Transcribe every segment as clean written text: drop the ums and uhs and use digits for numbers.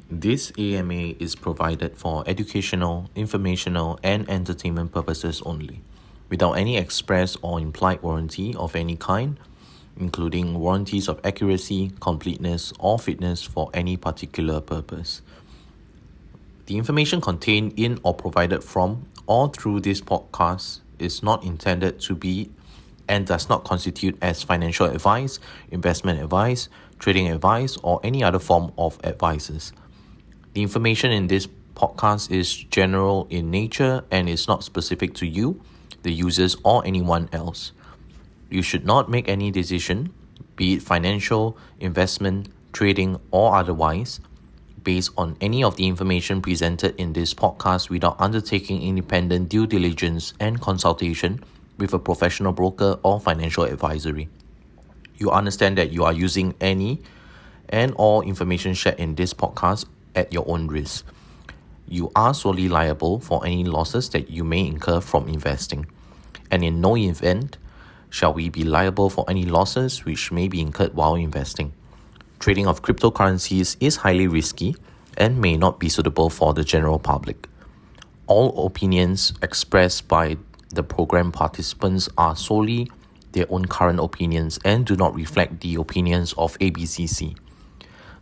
This AMA is provided for educational, informational, and entertainment purposes only, without any express or implied warranty of any kind, including warranties of accuracy, completeness, or fitness for any particular purpose. The information contained in or provided from or through this podcast is not intended to be and does not constitute as financial advice, investment advice, trading advice, or any other form of advices. The information in this podcast is general in nature and is not specific to you, the users, or anyone else. You should not make any decision, be it financial, investment, trading, or otherwise, based on any of the information presented in this podcast without undertaking independent due diligence and consultation with a professional broker or financial advisory. You understand that you are using any and all information shared in this podcast at your own risk. You are solely liable for any losses that you may incur from investing, and in no event shall we be liable for any losses which may be incurred while investing. Trading of cryptocurrencies is highly risky and may not be suitable for the general public. All opinions expressed by the program participants are solely their own current opinions and do not reflect the opinions of ABCC.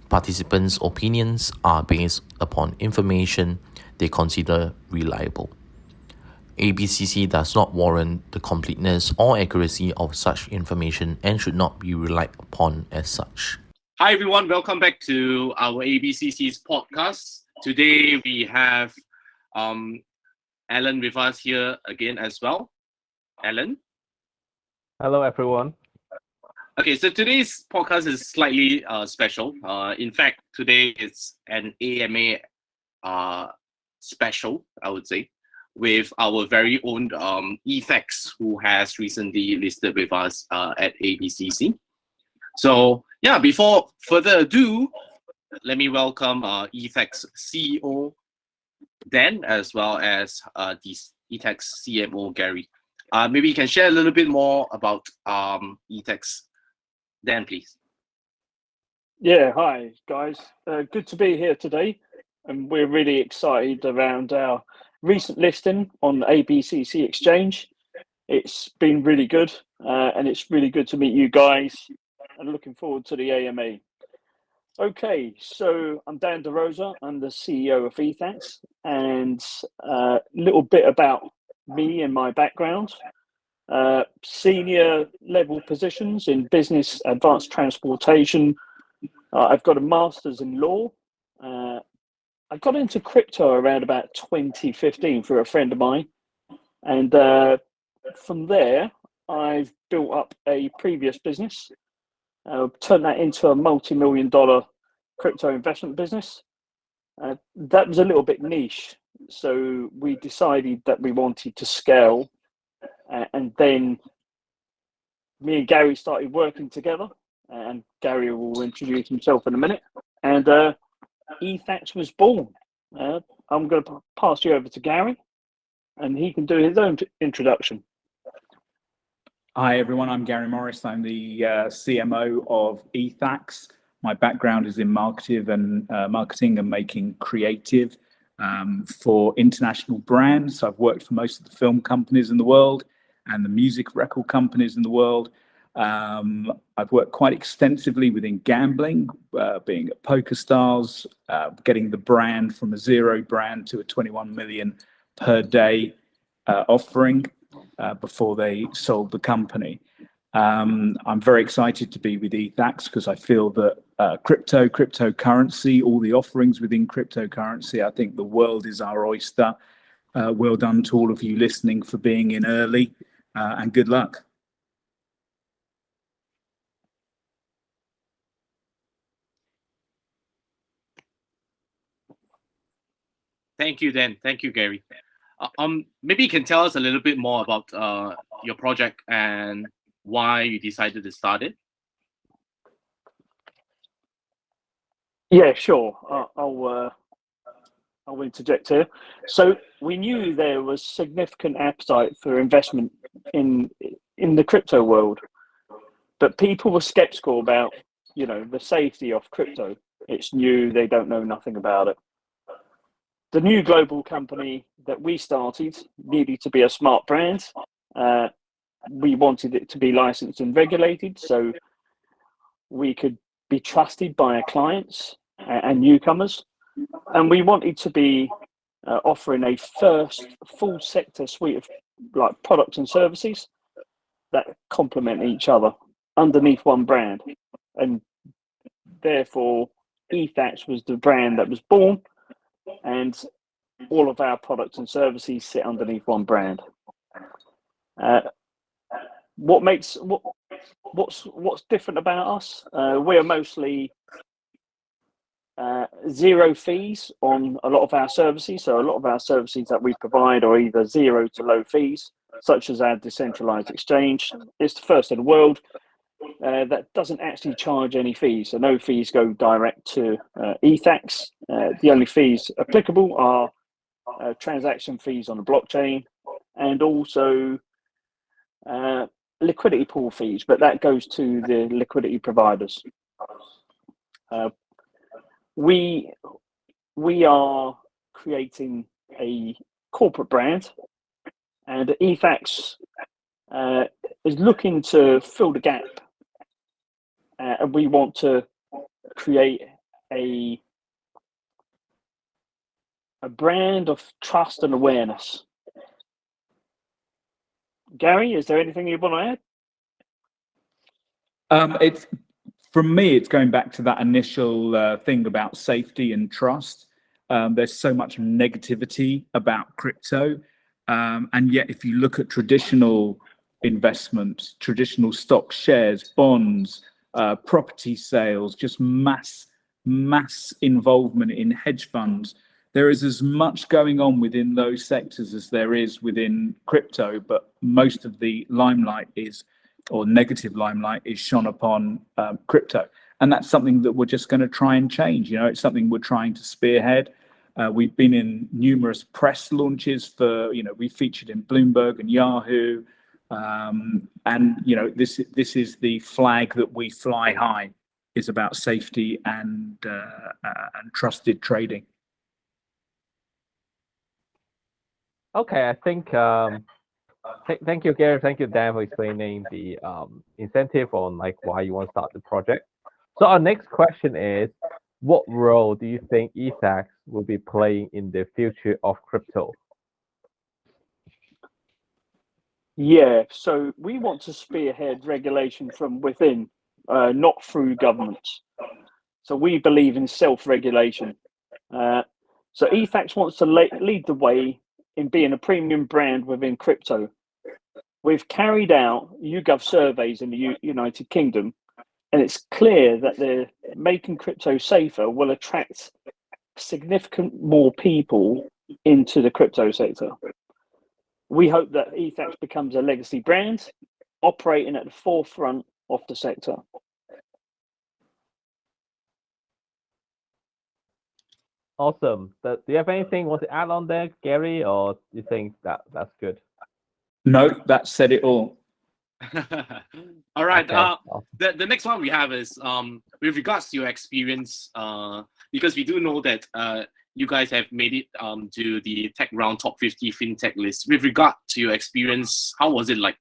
Participants' opinions are based upon information they consider reliable. ABCC does not warrant the completeness or accuracy of such information and should not be relied upon as such. Hi everyone, welcome back to our ABCC's podcast. Today we have Alan with us here again as well. Alan? Hello everyone. Okay, so today's podcast is slightly special. In fact, today it's an AMA special, I would say, with our very own ETHAX, who has recently listed with us at ABCC. So yeah, before further ado, let me welcome ETHAX CEO Dan, as well as the ETHAX CMO Gary. Maybe you can share a little bit more about ETHAX. Dan, please. Yeah, hi guys. Good to be here today, and we're really excited around our recent listing on the ABCC exchange. It's been really good, and it's really good to meet you guys, and looking forward to the AMA. Okay, so I'm Dan DeRosa. I'm the CEO of ETHAX, and a little bit about me and my background. Senior level positions in business, advanced transportation. I've got a master's in law. I got into crypto around about 2015 through a friend of mine, and from there I've built up a previous business, turned that into a multi-million-dollar crypto investment business. That was a little bit niche, so we decided that we wanted to scale. And then me and Gary started working together, and Gary will introduce himself in a minute. And ETHAX was born. I'm going to pass you over to Gary, and he can do his own introduction. Hi everyone, I'm Gary Morris. I'm the CMO of ETHAX. My background is in marketing and making creative for international brands. So I've worked for most of the film companies in the world and the music record companies in the world. I've worked quite extensively within gambling, being at PokerStars, getting the brand from a 0 brand to a 21 million per day offering before they sold the company. I'm very excited to be with ETHAX because I feel that cryptocurrency, all the offerings within cryptocurrency, I think the world is our oyster. Well done to all of you listening for being in early, and good luck. Thank you, Dan. Thank you, Gary. Maybe you can tell us a little bit more about your project and why you decided to start it. Yeah, sure. I'll interject here. So we knew there was significant appetite for investment in the crypto world, but people were skeptical about, the safety of crypto. It's new. They don't know nothing about it. The new global company that we started needed to be a smart brand. We wanted it to be licensed and regulated so we could be trusted by our clients and newcomers. And we wanted to be offering a first full sector suite of like products and services that complement each other underneath one brand. And therefore, ETHAX was the brand that was born, and all of our products and services sit underneath one brand. What's different about us? We're mostly zero fees on a lot of our services. So a lot of our services that we provide are either zero to low fees, such as our decentralized exchange. It's the first in the world that doesn't actually charge any fees. So no fees go direct to ETHAX. The only fees applicable are transaction fees on the blockchain and also liquidity pool fees, but that goes to the liquidity providers. We are creating a corporate brand, and ETHAX is looking to fill the gap, and we want to create a brand of trust and awareness. Gary, is there anything you want to add? From me, it's going back to that initial thing about safety and trust. There's so much negativity about crypto. And yet, if you look at traditional investments, traditional stock shares, bonds, property sales, just mass involvement in hedge funds, there is as much going on within those sectors as there is within crypto, but most of the limelight or negative limelight is shone upon crypto. And that's something that we're just going to try and change. It's something we're trying to spearhead. We've been in numerous press launches we featured in Bloomberg and Yahoo. And this is the flag that we fly high, is about safety and trusted trading. Okay, I think thank you, Gary. Thank you, Dan, for explaining the incentive on why you want to start the project. So our next question is, what role do you think ETHAX will be playing in the future of crypto? Yeah, so we want to spearhead regulation from within, not through governments. So we believe in self-regulation. So ETHAX wants to lead the way in being a premium brand within crypto. We've carried out YouGov surveys in the United Kingdom, and it's clear that they're making crypto safer will attract significant more people into the crypto sector. We hope that ETHAX becomes a legacy brand operating at the forefront of the sector. Awesome. Do you have anything you want to add on there, Gary, or do you think that's good? No, that said it all. All right. Okay. The next one we have is with regards to your experience, because we do know that you guys have made it to the TechRound Top 50 FinTech list. With regard to your experience, how was it like?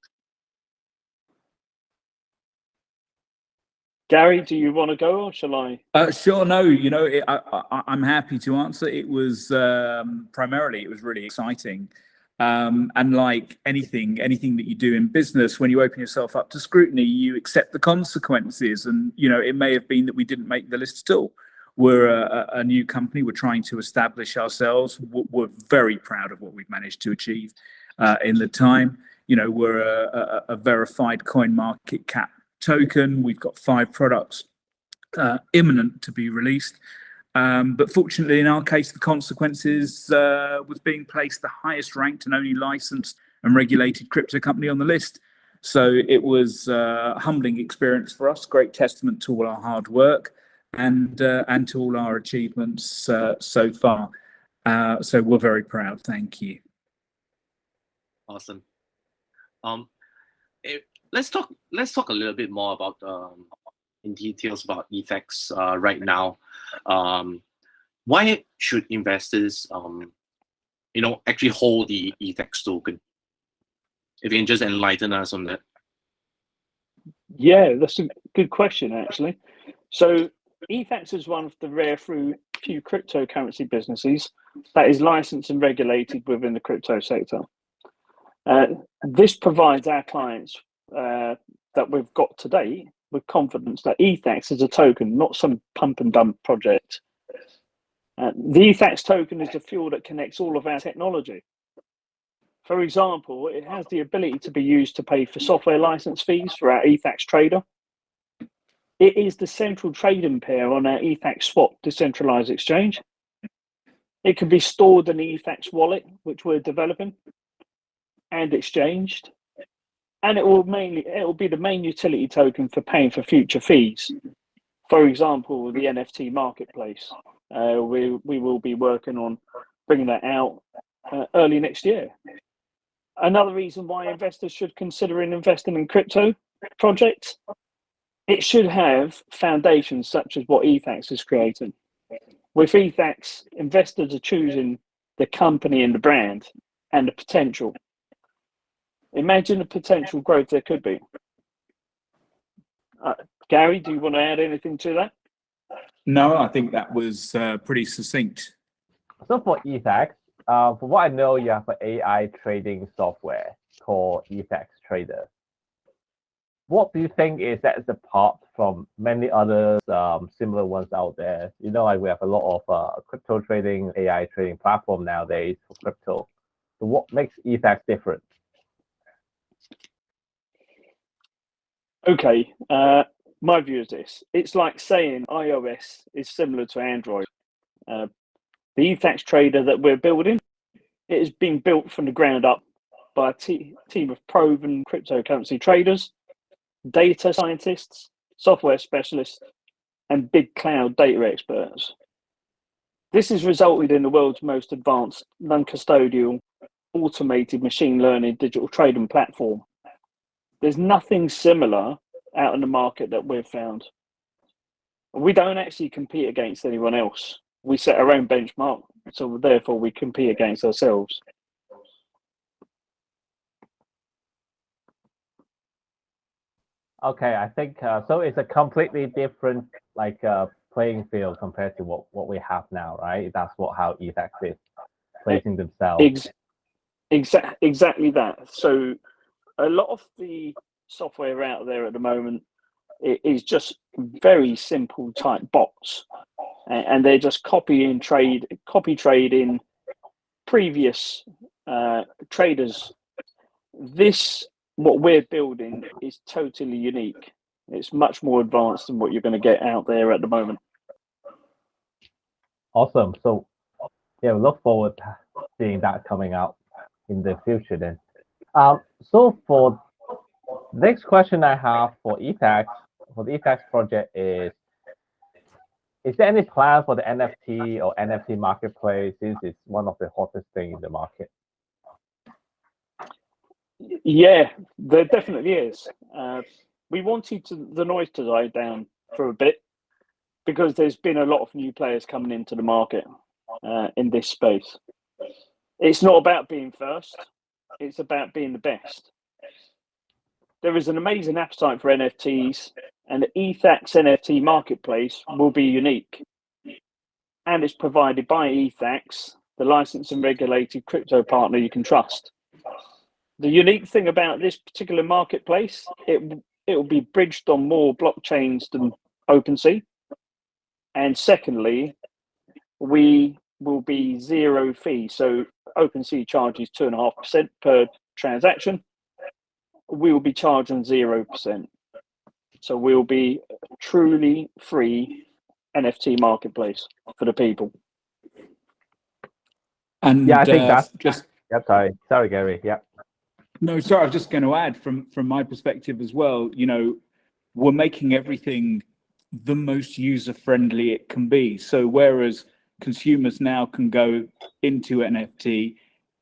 Gary, do you want to go or shall I? Sure. No, I'm happy to answer. It was primarily, it was really exciting. And like anything that you do in business, when you open yourself up to scrutiny, you accept the consequences. And, it may have been that we didn't make the list at all. We're a new company. We're trying to establish ourselves. We're very proud of what we've managed to achieve in the time. We're a verified coin market cap token. We've got 5 products imminent to be released. But fortunately, in our case, the consequences was being placed the highest ranked and only licensed and regulated crypto company on the list. So it was a humbling experience for us, great testament to all our hard work and to all our achievements so far. So we're very proud. Thank you. Awesome. Let's talk a little bit more about in details about ETHAX right now. why should investors, actually hold the ETHAX token? If you can just enlighten us on that. Yeah, that's a good question, actually. So ETHAX is one of the rare few cryptocurrency businesses that is licensed and regulated within the crypto sector. This provides our clients that we've got today with confidence that ETHAX is a token, not some pump and dump project. The ETHAX token is the fuel that connects all of our technology. For example, it has the ability to be used to pay for software license fees for our ETHAX Trader. It is the central trading pair on our ETHAX Swap decentralized exchange. It can be stored in the ETHAX wallet, which we're developing, and exchanged. And it will be the main utility token for paying for future fees. For example, the NFT marketplace. We will be working on bringing that out early next year. Another reason why investors should consider investing in crypto projects, it should have foundations such as what ETHAX is creating. With ETHAX, investors are choosing the company and the brand and the potential. Imagine the potential growth there could be. Gary, do you want to add anything to that? No, I think that was pretty succinct. So for ETHAX, from what I know, you have an AI trading software called ETHAX Trader. What do you think is apart from many other similar ones out there? Like we have a lot of crypto trading, AI trading platform nowadays for crypto. So what makes ETHAX different? Okay, my view is this. It's like saying iOS is similar to Android. The ETHAX Trader that we're building, it has been built from the ground up by a team of proven cryptocurrency traders, data scientists, software specialists, and big cloud data experts. This has resulted in the world's most advanced non-custodial automated machine learning digital trading platform. There's nothing similar out in the market that we've found. We don't actually compete against anyone else. We set our own benchmark, so therefore we compete against ourselves. Okay, I think so. It's a completely different playing field compared to what we have now, right? That's how ETHAX is placing themselves. Exactly that. So a lot of the software out there at the moment is just very simple type bots, and they're just copy trading previous traders. What we're building is totally unique. It's much more advanced than what you're going to get out there at the moment. Awesome. So yeah, we look forward to seeing that coming out in the future then. So for next question I have for ETHAX, for the ETHAX project is there any plan for the NFT or NFT marketplace, since it's one of the hottest things in the market? Yeah, there definitely is. We wanted the noise to die down for a bit because there's been a lot of new players coming into the market in this space. It's not about being first, it's about being the best. There is an amazing appetite for NFTs, and the ETHAX NFT marketplace will be unique. And it's provided by ETHAX, the licensed and regulated crypto partner you can trust. The unique thing about this particular marketplace, it will be bridged on more blockchains than OpenSea. And secondly, we will be zero fee. So OpenSea charges 2.5% per transaction. We will be charging 0%. So we will be a truly free NFT marketplace for the people. And yeah, I think that's just. Yeah, sorry, Gary. Yeah. No, sorry. I was just going to add from my perspective as well. We're making everything the most user friendly it can be. So whereas consumers now can go into NFT,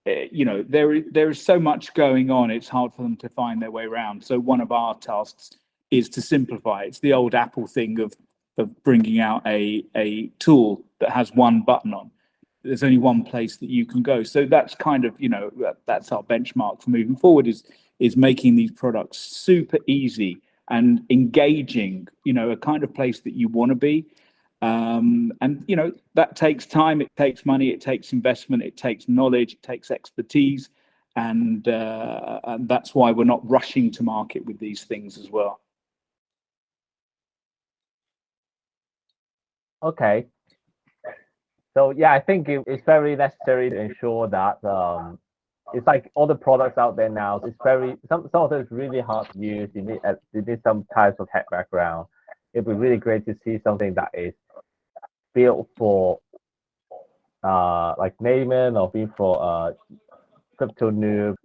there is so much going on. It's hard for them to find their way around. So one of our tasks is to simplify. It's the old Apple thing of bringing out a tool that has one button on. There's only one place that you can go. So that's kind of, that's our benchmark for moving forward, is making these products super easy and engaging, a kind of place that you want to be. And that takes time, it takes money, it takes investment, it takes knowledge, it takes expertise. And that's why we're not rushing to market with these things as well. Okay. So yeah, I think it's very necessary to ensure that it's like all the products out there now. It's very some of them is really hard to use. You need some types of tech background. It'd be really great to see something that is built for like layman or built for crypto noob,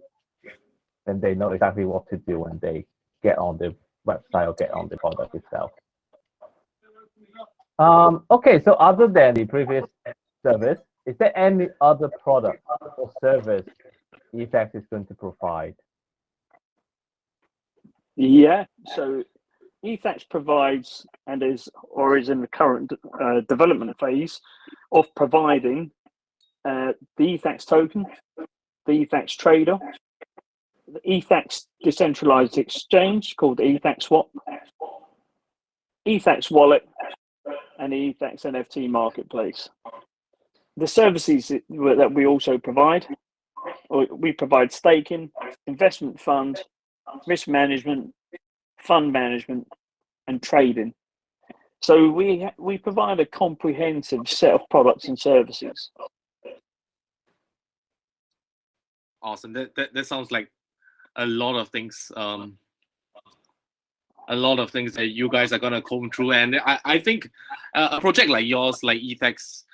and they know exactly what to do when they get on the website or get on the product itself. Okay, so other than the previous service, is there any other product or service ETHAX is going to provide? Yeah, so ETHAX provides and is in the current development phase of providing the ETHAX token, the ETHAX Trader, the ETHAX decentralized exchange called the ETHAX Swap, ETHAX Wallet, and the ETHAX NFT marketplace. The services that we also provide, we provide staking, investment fund, risk management, fund management, and trading. So we provide a comprehensive set of products and services. Awesome. That sounds like a lot of things. A lot of things that you guys are gonna comb through, and I think a project like yours, like ETHAX,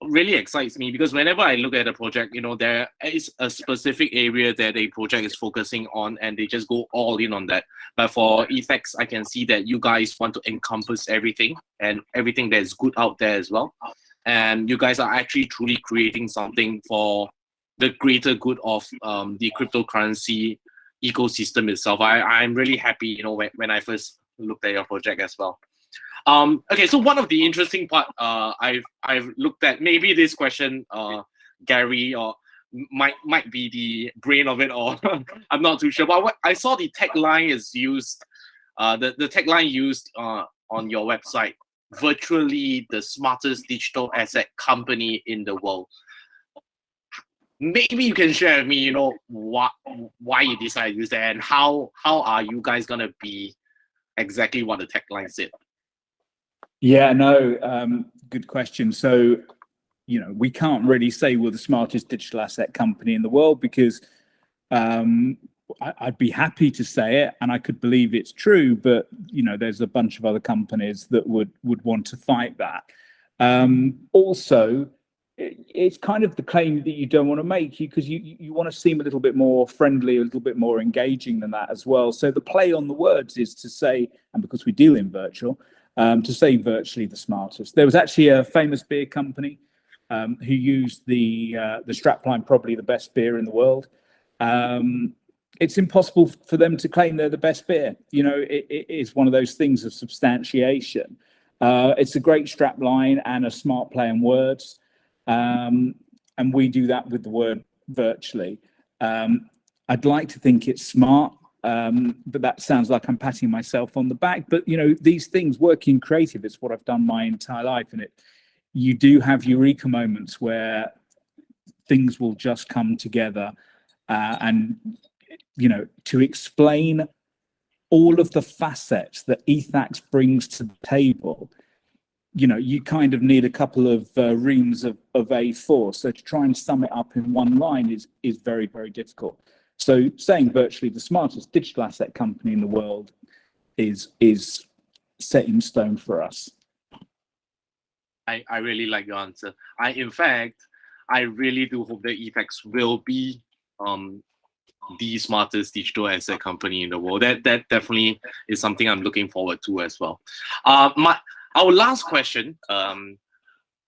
really excites me, because whenever I look at a project, there is a specific area that a project is focusing on, and they just go all in on that. But for ETHAX, I can see that you guys want to encompass everything and everything that is good out there as well, and you guys are actually truly creating something for the greater good of the cryptocurrency ecosystem itself. I'm really happy, when I first looked at your project as well. Okay, so one of the interesting part I've looked at, maybe this question, Gary, or might be the brain of it, or I'm not too sure. But what I saw, the tagline is used, the tagline used on your website: virtually the smartest digital asset company in the world. Maybe you can share with me, why you decided to use that, and how are you guys gonna be exactly what the tagline said? Yeah, no, good question. So, we can't really say we're the smartest digital asset company in the world, because I'd be happy to say it, and I could believe it's true, but there's a bunch of other companies that would want to fight that. Also, it's kind of the claim that you don't want to make, because you want to seem a little bit more friendly, a little bit more engaging than that as well. So the play on the words is to say, and because we deal in virtual, to say virtually the smartest. There was actually a famous beer company who used the strapline, probably the best beer in the world. It's impossible for them to claim they're the best beer. It is one of those things of substantiation. It's a great strapline and a smart play on words. And we do that with the word virtually. I'd like to think it's smart, but that sounds like I'm patting myself on the back. But these things, working creative, it's what I've done my entire life, and you do have eureka moments where things will just come together, and to explain all of the facets that ETHAX brings to the table, you kind of need a couple of reams of A4. So to try and sum it up in one line is very, very difficult. So saying virtually the smartest digital asset company in the world is set in stone for us. I really like your answer. In fact, I really do hope that ETHAX will be the smartest digital asset company in the world. That definitely is something I'm looking forward to as well. Our last question,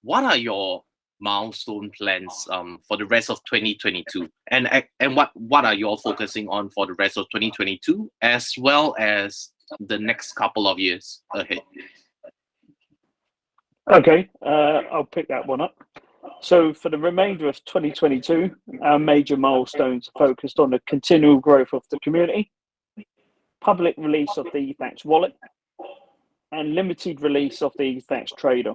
what are your milestone plans for the rest of 2022, and what are you all focusing on for the rest of 2022, as well as the next couple of years ahead? Okay, I'll pick that one up. So for the remainder of 2022, our major milestones are focused on the continual growth of the community, public release of the ETHAX wallet, and limited release of the ETHAX Trader.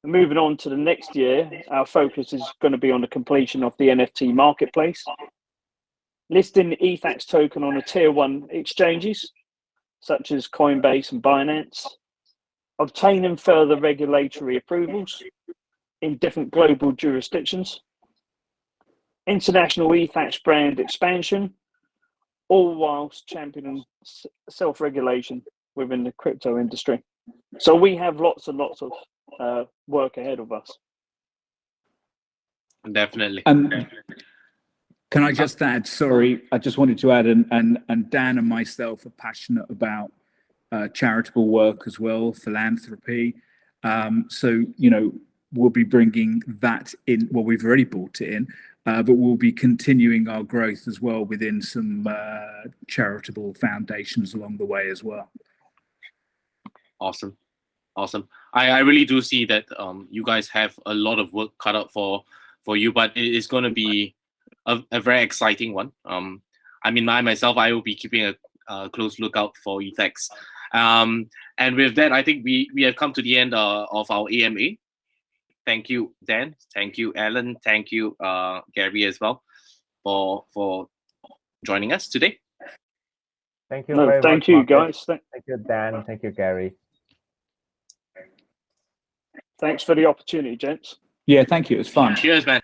Moving on to the next year, our focus is going to be on the completion of the NFT marketplace, listing the ETHAX token on the tier 1 exchanges, such as Coinbase and Binance, obtaining further regulatory approvals in different global jurisdictions, international ETHAX brand expansion, all whilst championing self-regulation within the crypto industry. So we have lots and lots of work ahead of us. Definitely. Can I just add, sorry, I just wanted to add, and Dan and myself are passionate about charitable work as well, philanthropy. So, you know, we'll be bringing that in. Well, we've already brought it in, but we'll be continuing our growth as well within some charitable foundations along the way as well. Awesome. I really do see that you guys have a lot of work cut out for you, but it's going to be a very exciting one. I mean, myself, I will be keeping a close lookout for ETHAX. And with that, I think we have come to the end of our AMA. Thank you, Dan. Thank you, Alan. Thank you, Gary, as well, for joining us today. Thank you very much. Thank you, Marcus. guys. Thank you, Dan. Thank you, Gary. Thanks for the opportunity, gents. Yeah, thank you. It was fun. Cheers, man.